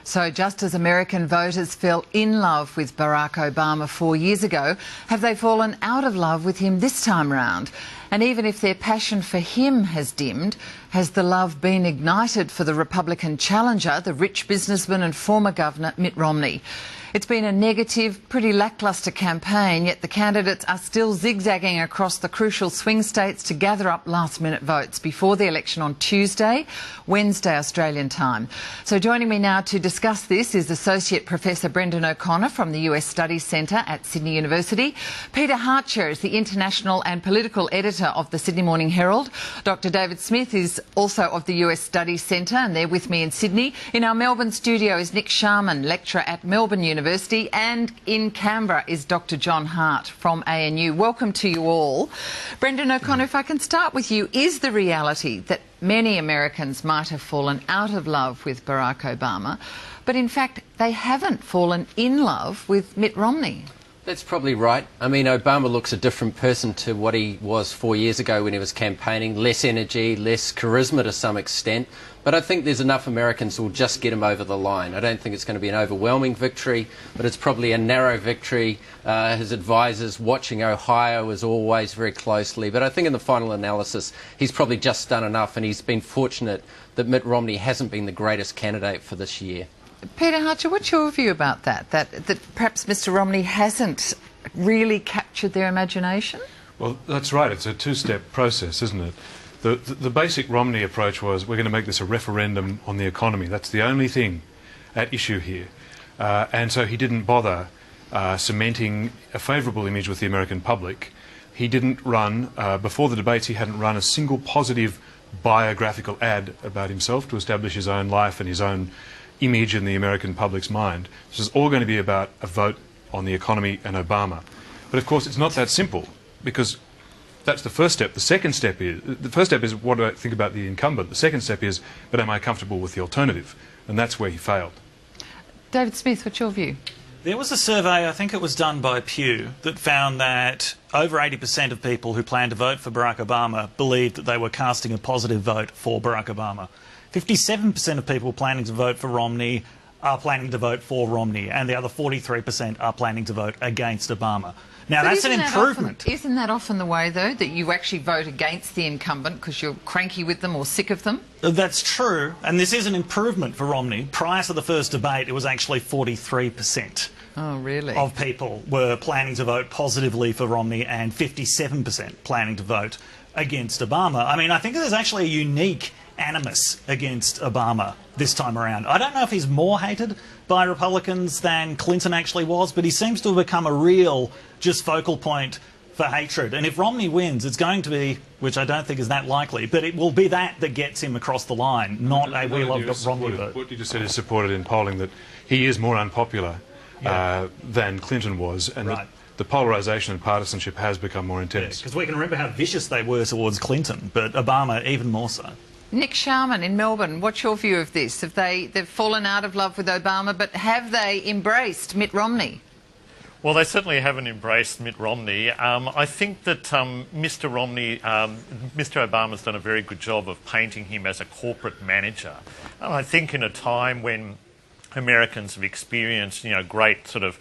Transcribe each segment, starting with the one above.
So just as American voters fell in love with Barack Obama 4 years ago, have they fallen out of love with him this time round? And even if their passion for him has dimmed, has the love been ignited for the Republican challenger, the rich businessman and former Governor Mitt Romney? It's been a negative, pretty lacklustre campaign, yet the candidates are still zigzagging across the crucial swing states to gather up last-minute votes before the election on Tuesday, Wednesday Australian time. So joining me now to discuss this is Associate Professor Brendon O'Connor from the US Studies Centre at Sydney University. Peter Hartcher is the International and Political Editor of the Sydney Morning Herald. Dr David Smith is also of the US Studies Centre, and they're with me in Sydney. In our Melbourne studio is Nick Sharman, lecturer at Melbourne University, and in Canberra is Dr John Hart from ANU. Welcome to you all. Brendon O'Connor, if I can start with you, is the reality that many Americans might have fallen out of love with Barack Obama, but in fact they haven't fallen in love with Mitt Romney? That's probably right. I mean, Obama looks a different person to what he was 4 years ago when he was campaigning. Less energy, less charisma to some extent. But I think there's enough Americans who will just get him over the line. I don't think it's going to be an overwhelming victory, but it's probably a narrow victory. His advisors watching Ohio as always very closely. But I think in the final analysis, he's probably just done enough, and he's been fortunate that Mitt Romney hasn't been the greatest candidate for this year. Peter Hartcher, what's your view about that? That perhaps Mr Romney hasn't really captured their imagination? Well, that's right. It's a two-step process, isn't it? The basic Romney approach was, we're going to make this a referendum on the economy. That's the only thing at issue here. And so he didn't bother cementing a favourable image with the American public. He didn't run, before the debates, he hadn't run a single positive biographical ad about himself to establish his own life and his own image in the American public's mind. This is all going to be about a vote on the economy and Obama. But of course it's not that simple, because that's the first step. The second step is, the first step is, what do I think about the incumbent? The second step is, but am I comfortable with the alternative? And that's where he failed. David Smith, what's your view? There was a survey, I think it was done by Pew, that found that over 80% of people who planned to vote for Barack Obama believed that they were casting a positive vote for Barack Obama. 57% of people planning to vote for Romney are planning to vote for Romney, and the other 43% are planning to vote against Obama. Now, that's an improvement. Isn't that often the way, though, that you actually vote against the incumbent because you're cranky with them or sick of them? That's true, and this is an improvement for Romney. Prior to the first debate, it was actually 43%. Oh, really? Of people were planning to vote positively for Romney, and 57% planning to vote against Obama. I mean, I think there's actually a unique animus against Obama this time around. I don't know if he's more hated by Republicans than Clinton actually was, but he seems to have become a real just focal point for hatred. And if Romney wins, it's going to be, which I don't think is that likely, but it will be that gets him across the line, not a "we love Romney" vote. What you just said is supported in polling, that he is more unpopular than Clinton was, and that the polarisation and partisanship has become more intense. Because we can remember how vicious they were towards Clinton, but Obama even more so. Nick Sharman in Melbourne, what's your view of this? They've fallen out of love with Obama, but have they embraced Mitt Romney? Well, they certainly haven't embraced Mitt Romney. I think that Mr. Romney, Mr. Obama's done a very good job of painting him as a corporate manager. And I think in a time when Americans have experienced, great sort of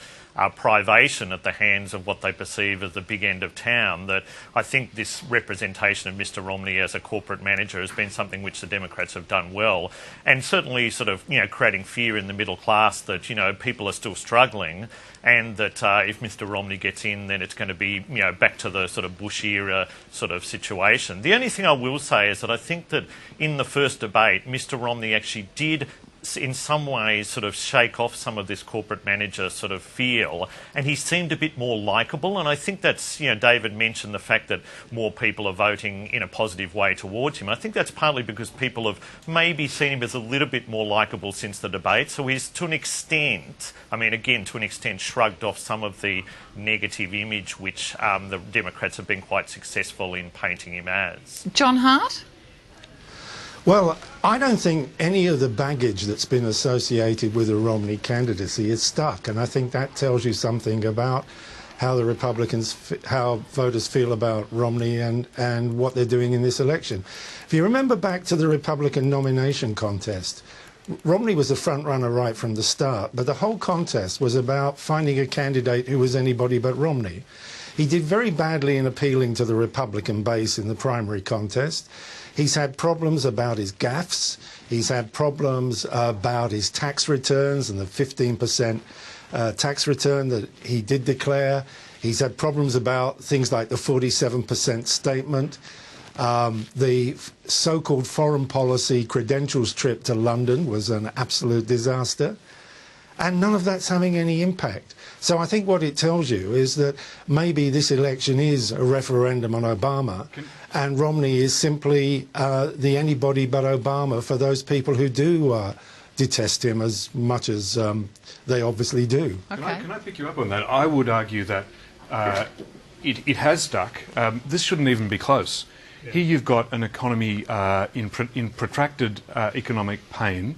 privation at the hands of what they perceive as the big end of town, that I think this representation of Mr. Romney as a corporate manager has been something which the Democrats have done well, and certainly sort of, creating fear in the middle class that, people are still struggling, and that if Mr. Romney gets in, then it's going to be, back to the sort of Bush era sort of situation. The only thing I will say is that I think that in the first debate, Mr. Romney actually did in some ways sort of shake off some of this corporate manager sort of feel, and he seemed a bit more likeable, and I think that's, David mentioned the fact that more people are voting in a positive way towards him. I think that's partly because people have maybe seen him as a little bit more likeable since the debate, so he's to an extent, shrugged off some of the negative image which the Democrats have been quite successful in painting him as. John Hart? Well, I don't think any of the baggage that's been associated with a Romney candidacy is stuck, and I think that tells you something about how the Republicans, how voters feel about Romney and what they're doing in this election. If you remember back to the Republican nomination contest, Romney was the front runner right from the start, but the whole contest was about finding a candidate who was anybody but Romney. He did very badly in appealing to the Republican base in the primary contest. He's had problems about his gaffes. He's had problems about his tax returns and the 15% tax return that he did declare. He's had problems about things like the 47% statement. The so-called foreign policy credentials trip to London was an absolute disaster. And none of that's having any impact. So I think what it tells you is that maybe this election is a referendum on Obama, and Romney is simply the anybody but Obama for those people who do detest him as much as they obviously do. Okay. Can I pick you up on that? I would argue that it has stuck. This shouldn't even be close. Yeah. Here you've got an economy in protracted economic pain.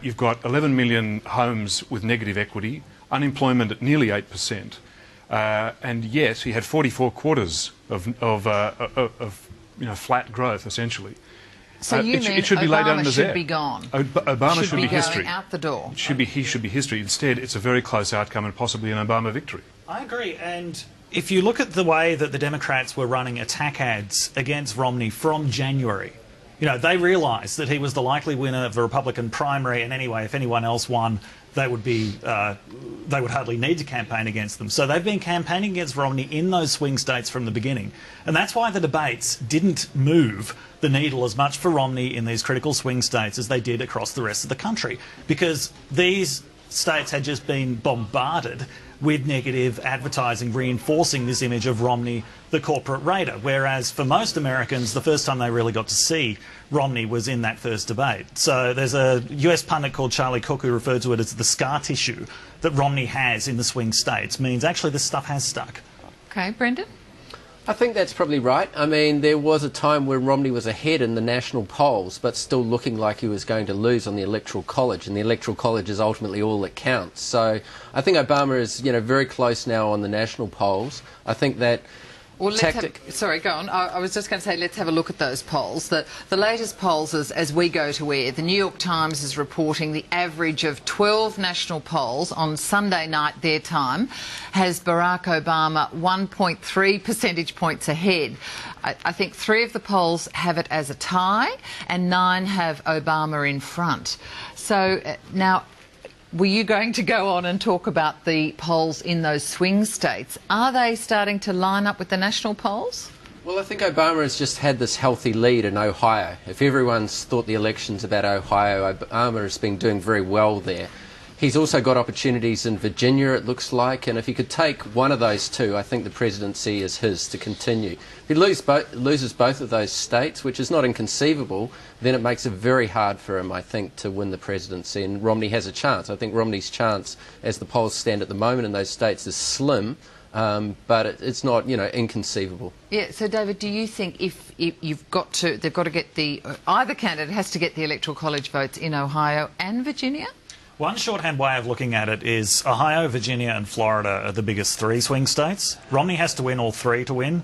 You've got 11 million homes with negative equity, unemployment at nearly 8%, and yet he had 44 quarters of flat growth, essentially. So you mean it should be laid down Obama as should air. be gone? Obama should be history. Going out the door. He should be history. Instead, it's a very close outcome and possibly an Obama victory. I agree, and if you look at the way that the Democrats were running attack ads against Romney from January, they realised that he was the likely winner of the Republican primary, and anyway, if anyone else won, they would hardly need to campaign against them. So they've been campaigning against Romney in those swing states from the beginning. And that's why the debates didn't move the needle as much for Romney in these critical swing states as they did across the rest of the country. Because these states had just been bombarded with negative advertising reinforcing this image of Romney, the corporate raider. Whereas for most Americans, the first time they really got to see Romney was in that first debate. So there's a US pundit called Charlie Cook who referred to it as the scar tissue that Romney has in the swing states, means actually this stuff has stuck. Okay, Brendon? I think that's probably right. I mean, there was a time when Romney was ahead in the national polls, but still looking like he was going to lose on the Electoral College, and the Electoral College is ultimately all that counts. So I think Obama is, very close now on the national polls. I think that... Well, sorry, go on. I was just going to say, let's have a look at those polls. The latest polls, as we go to air, the New York Times is reporting the average of 12 national polls on Sunday night, their time, has Barack Obama 1.3 percentage points ahead. I think 3 of the polls have it as a tie, and 9 have Obama in front. So now... Were you going to go on and talk about the polls in those swing states? Are they starting to line up with the national polls? Well, I think Obama has just had this healthy lead in Ohio. If everyone's thought the election's about Ohio, Obama has been doing very well there. He's also got opportunities in Virginia, it looks like, and if he could take one of those two, I think the presidency is his to continue. If he loses both of those states, which is not inconceivable, then it makes it very hard for him, I think, to win the presidency, and Romney has a chance. I think Romney's chance, as the polls stand at the moment in those states, is slim, but it's not, inconceivable. Yeah, so David, do you think if they've got to get either candidate has to get the Electoral College votes in Ohio and Virginia? One shorthand way of looking at it is Ohio, Virginia and Florida are the biggest 3 swing states. Romney has to win all 3 to win.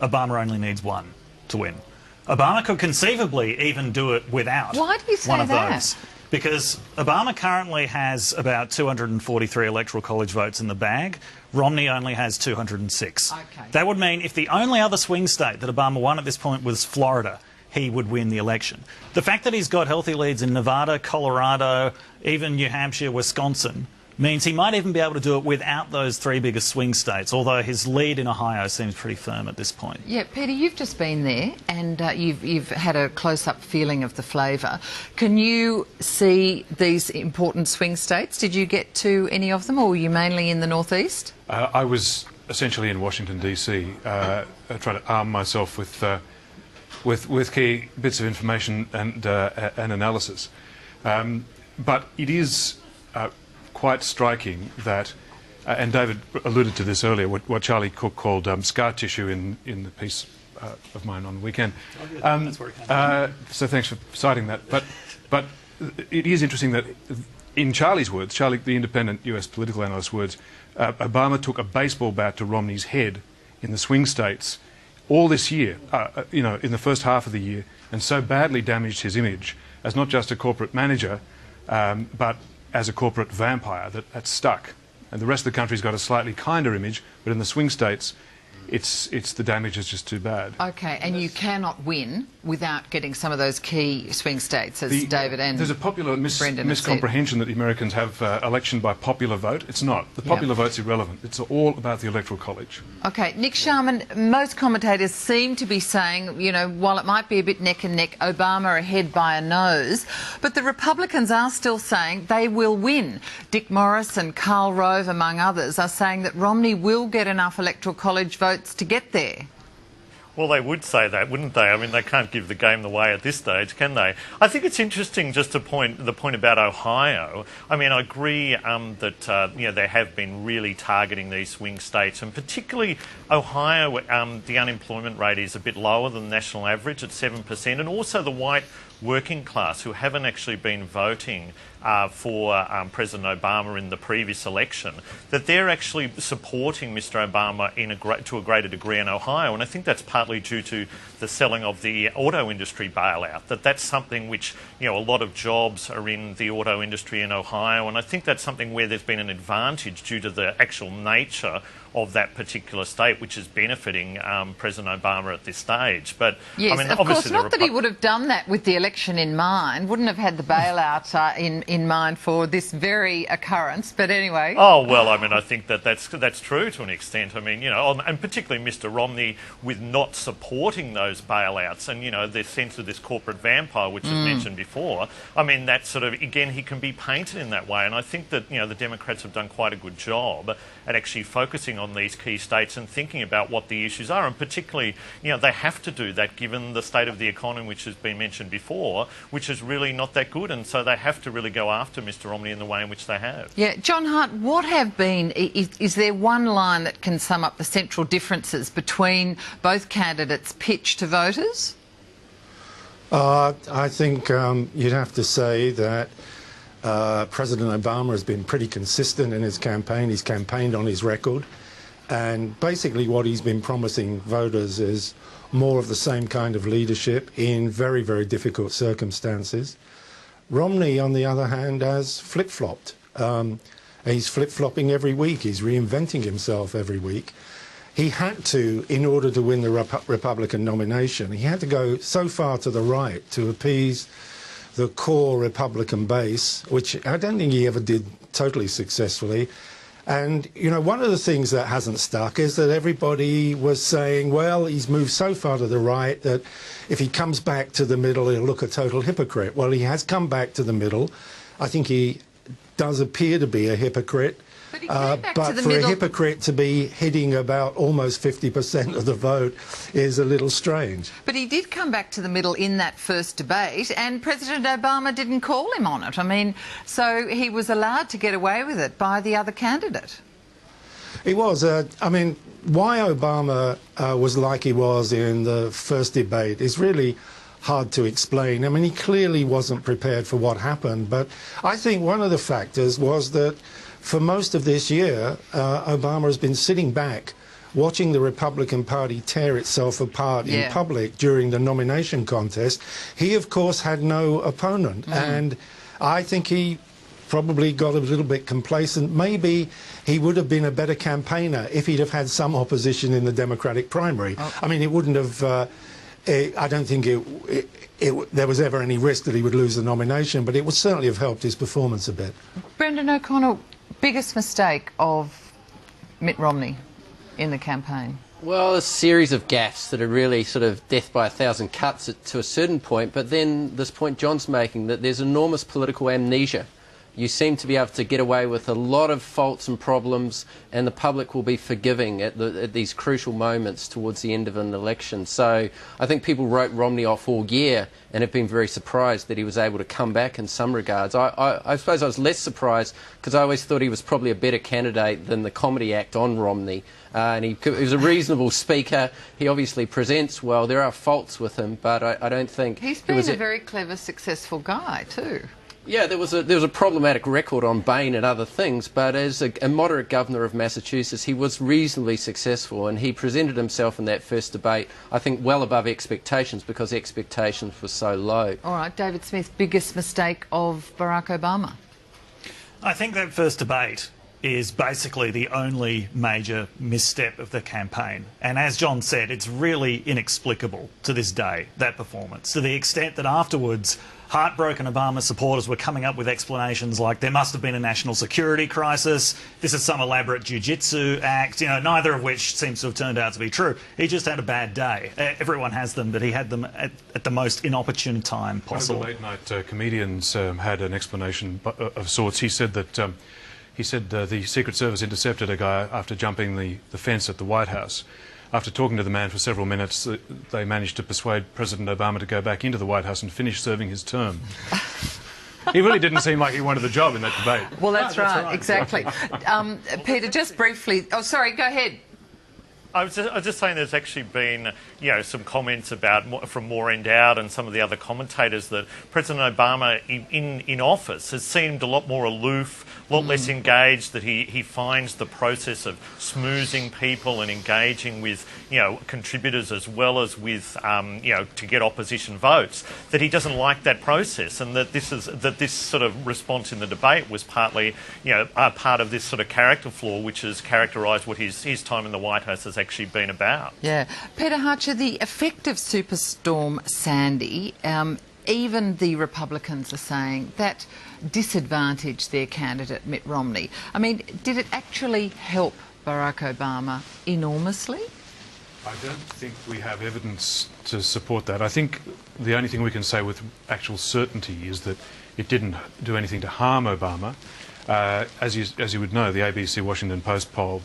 Obama only needs 1 to win. Obama could conceivably even do it without Why do you say one of that? those. Because Obama currently has about 243 Electoral College votes in the bag. Romney only has 206. Okay. That would mean if the only other swing state that Obama won at this point was Florida, he would win the election. The fact that he's got healthy leads in Nevada, Colorado, even New Hampshire, Wisconsin, means he might even be able to do it without those 3 biggest swing states, although his lead in Ohio seems pretty firm at this point. Yeah, Peter, you've just been there and you've had a close-up feeling of the flavour. Can you see these important swing states? Did you get to any of them, or were you mainly in the northeast? I was essentially in Washington, D.C., trying to arm myself with key bits of information and analysis. But it is quite striking that, and David alluded to this earlier, what Charlie Cook called scar tissue in the piece of mine on the weekend. So thanks for citing that. But it is interesting that, in Charlie's words, Charlie, the independent US political analyst's words, Obama took a baseball bat to Romney's head in the swing states all this year, in the first half of the year, and so badly damaged his image as not just a corporate manager, but as a corporate vampire that's stuck. And the rest of the country's got a slightly kinder image, but in the swing states, it's the damage is just too bad. Okay, and you cannot win without getting some of those key swing states, as David and there's a popular Brendon miscomprehension that the Americans have election by popular vote. It's not. The popular vote's irrelevant. It's all about the Electoral College. Okay, Nick Sharman, most commentators seem to be saying, you know, while it might be a bit neck and neck, Obama ahead by a nose, but the Republicans are still saying they will win. Dick Morris and Karl Rove, among others, are saying that Romney will get enough Electoral College votes to get there. Well, they would say that, wouldn't they? I mean, they can't give the game away at this stage, can they? I think it's interesting just the point about Ohio. I mean, I agree that you know, they have been really targeting these swing states, and particularly Ohio. The unemployment rate is a bit lower than the national average at 7%, and also the white working class who haven't actually been voting for President Obama in the previous election, that they're actually supporting Mr Obama to a greater degree in Ohio. And I think that's partly due to the selling of the auto industry bailout, that's something which, you know, a lot of jobs are in the auto industry in Ohio. And I think that's something where there's been an advantage due to the actual nature of that particular state, which is benefiting President Obama at this stage. But yes, I mean, of course, not that he would have done that with the election in mind, wouldn't have had the bailout in mind for this very occurrence. But anyway. Oh well, I mean, I think that's true to an extent. I mean, you know, and particularly Mr Romney with not supporting those bailouts, and you know, the sense of this corporate vampire, which was mentioned before. I mean, that sort of, again, he can be painted in that way, and I think that, you know, the Democrats have done quite a good job at actually focusing on these key states and thinking about what the issues are, and particularly, you know, they have to do that given the state of the economy, which has been mentioned before, which is really not that good, and so they have to really go after Mr Romney in the way in which they have. Yeah, John Hart, what have been, is there one line that can sum up the central differences between both candidates' pitch to voters? I think you'd have to say that President Obama has been pretty consistent in his campaign. He's campaigned on his record. And basically what he's been promising voters is more of the same kind of leadership in very, very difficult circumstances. Romney, on the other hand, has flip-flopped. He's flip-flopping every week. He's reinventing himself every week. He had to, in order to win the Republican nomination, he had to go so far to the right to appease the core Republican base, which I don't think he ever did totally successfully. And, you know, one of the things that hasn't stuck is that everybody was saying, well, he's moved so far to the right that if he comes back to the middle, he'll look a total hypocrite. Well, he has come back to the middle. I think he does appear to be a hypocrite. But for a hypocrite to be hitting about almost 50% of the vote is a little strange. But he did come back to the middle in that first debate, and President Obama didn't call him on it. I mean, so he was allowed to get away with it by the other candidate. He was. I mean, why Obama was like he was in the first debate is really hard to explain. I mean, he clearly wasn't prepared for what happened, but I think one of the factors was that for most of this year, Obama has been sitting back watching the Republican Party tear itself apart in public during the nomination contest. He, of course, had no opponent, and I think he probably got a little bit complacent. Maybe he would have been a better campaigner if he'd have had some opposition in the Democratic primary. I mean, it wouldn't have... I don't think there was ever any risk that he would lose the nomination, but it would certainly have helped his performance a bit. Brendon O'Connor, biggest mistake of Mitt Romney in the campaign? Well, a series of gaffes that are really sort of death by a thousand cuts to a certain point, but then this point John's making, that there's enormous political amnesia. You seem to be able to get away with a lot of faults and problems, and the public will be forgiving at these crucial moments towards the end of an election. So I think people wrote Romney off all year and have been very surprised that he was able to come back in some regards. I suppose I was less surprised because I always thought he was probably a better candidate than the comedy act on Romney. And he was a reasonable speaker. He obviously presents well. There are faults with him, but I don't think... He's been a very clever, successful guy too. Yeah, there was a problematic record on Bain and other things, but as a moderate governor of Massachusetts, he was reasonably successful, and he presented himself in that first debate, I think, well above expectations because expectations were so low. All right, David Smith, biggest mistake of Barack Obama? I think that first debate is basically the only major misstep of the campaign. And as John said, it's really inexplicable to this day, that performance, to the extent that afterwards heartbroken Obama supporters were coming up with explanations like there must have been a national security crisis, this is some elaborate jiu-jitsu act, neither of which seems to have turned out to be true. He just had a bad day. Everyone has them, but he had them at the most inopportune time possible. One of the late-night comedians had an explanation of sorts. He said that the Secret Service intercepted a guy after jumping the fence at the White House. After talking to the man for several minutes, they managed to persuade President Obama to go back into the White House and finish serving his term. He really didn't seem like he wanted the job in that debate. Well, that's right, exactly. Peter, just briefly... Oh, sorry, go ahead. I was just saying there's actually been, some comments about from Maureen Dowd and some of the other commentators that President Obama in office has seemed a lot more aloof, a lot less engaged, that he finds the process of smoozing people and engaging with, contributors as well as with, to get opposition votes, that he doesn't like that process, and that this sort of response in the debate was partly, part of this sort of character flaw which has characterised what his time in the White House has actually been about. Yeah. Peter Harcher, the effect of Superstorm Sandy, even the Republicans are saying that disadvantaged their candidate Mitt Romney. I mean, did it actually help Barack Obama enormously? I don't think we have evidence to support that. I think the only thing we can say with actual certainty is that it didn't do anything to harm Obama. As you would know, the ABC Washington Post poll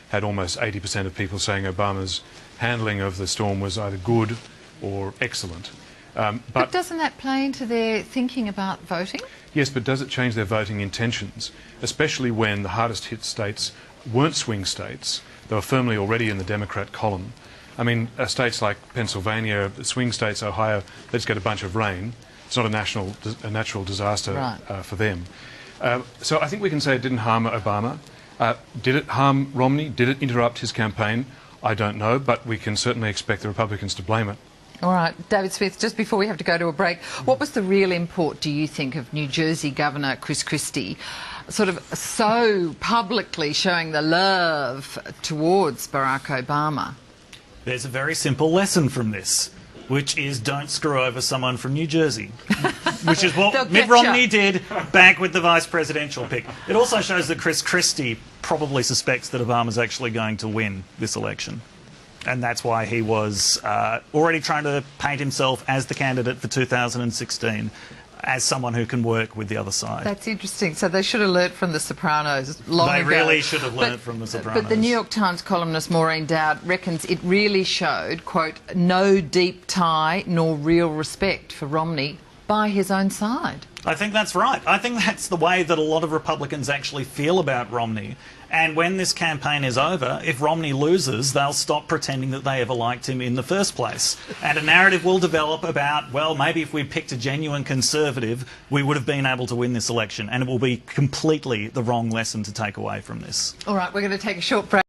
had almost 80% of people saying Obama's handling of the storm was either good or excellent. But doesn't that play into their thinking about voting? Yes, but does it change their voting intentions, especially when the hardest hit states weren't swing states? They were firmly already in the Democrat column. I mean, states like Pennsylvania, swing states, Ohio, let's get a bunch of rain. It's not a natural disaster right. For them. So I think we can say it didn't harm Obama. Did it harm Romney? Did it interrupt his campaign? I don't know, but we can certainly expect the Republicans to blame it. All right, David Smith, just before we have to go to a break, what was the real import, do you think, of New Jersey Governor Chris Christie sort of so publicly showing the love towards Barack Obama? There's a very simple lesson from this, which is don't screw over someone from New Jersey, which is what Mitt Romney did back with the vice presidential pick. It also shows that Chris Christie probably suspects that Obama's actually going to win this election. And that's why he was already trying to paint himself as the candidate for 2016, as someone who can work with the other side. That's interesting. So they should have learnt from The Sopranos long ago. They really should have learnt from The Sopranos. But the New York Times columnist Maureen Dowd reckons it really showed, quote, no deep tie nor real respect for Romney by his own side. I think that's right. I think that's the way that a lot of Republicans actually feel about Romney. And when this campaign is over, if Romney loses, they'll stop pretending that they ever liked him in the first place. And a narrative will develop about, well, maybe if we'd picked a genuine conservative, we would have been able to win this election. And it will be completely the wrong lesson to take away from this. All right, we're going to take a short break.